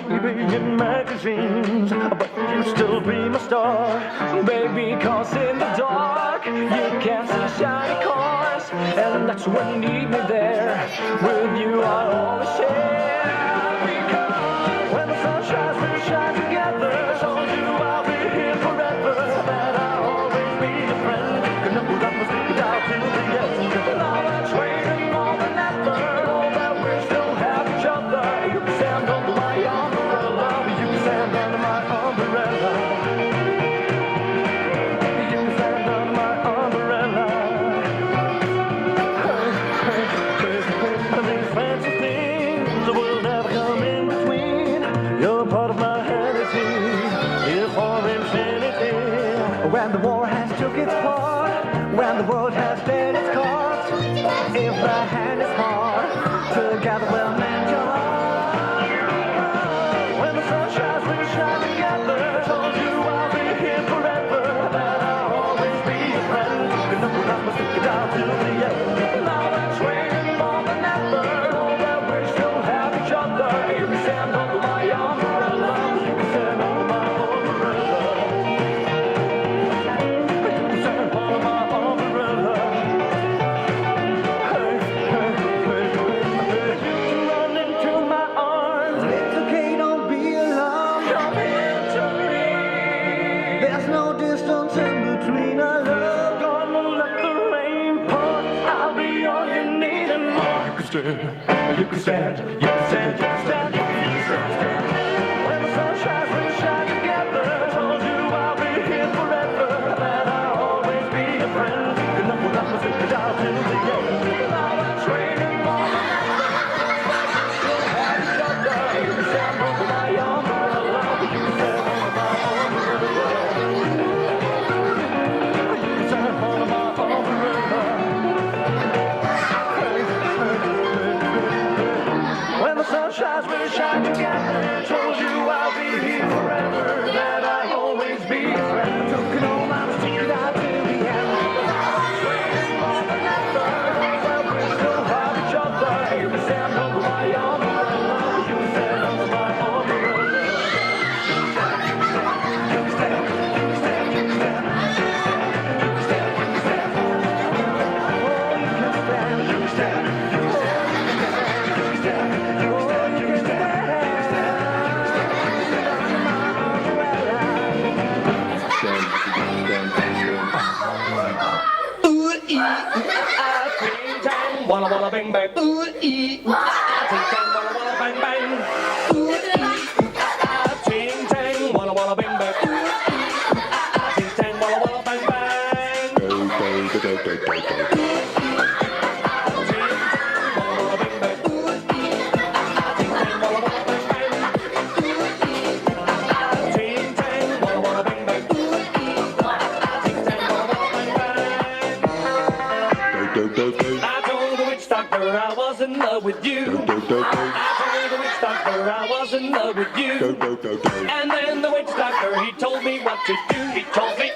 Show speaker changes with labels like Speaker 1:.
Speaker 1: baby, in magazines, but you still dream a star, baby, cause in the dark you can't see shiny cars, and that's when you need me there. With you I always share, because when the sun shines, we'll shine together. Told you I'll be here forever, that I'll always be your friend. Gonna put up a stick out till the end. And all that's waiting more than ever, know that we still have each other. You can stand under my umbrella, you can stand under my umbrella. You can stand under my umbrella. These fancy things will never come in between. You're part of my energy, here for infinity. When the war has took its part, when the world has played its cards, if the hand is hard, together we'll mend your heart. When the sun shines, we'll shine together. Told you I'll be here forever, that I'll always be your friend. Gonna put up my stick it out till the end. Now that's waiting more than ever, know that we still have each other. You can stand under my umbrella, you can stand under my umbrella. You can stand under my umbrella. Hey, hey, hey, hey. Run into my arms. It's okay, don't be alarmed. Come into me. There's no distance in between our love. Gonna let the rain pour. I'll be all you need and more. You can stand, you can stand, you can stand, you can stand. When the sun shines, we'll shine together. Told you I'll be here forever, that I'll always be your friend. Gonna put up my stick out till the end. Now that's raining more than ever. Still have each other. You can stand under my umbrella. You can stand under my umbrella. You can stand under my umbrella. When the sun shines, we'll shine together. Told you I'll be here forever, that I'll always be your friend. Took it all out, stick it out till the end. Waiting more than ever, well, we still have each other. You can stand under my umbrella. You can stand under my umbrella. You can stand, you can stand, you can stand, you can stand, you can stand, you can stand, you can stand. Oh, you can stand, you can stand, you can stand. Walla walla bang bang. Ooh ee. Ting tang walla walla bang bang. Ooh ee. Ting tang walla walla bang bang. Ting tang walla walla bang bang. I told the witch doctor I was in love with you. I told the witch doctor I was in love with you. And then the witch doctor, he told me what to do. He told me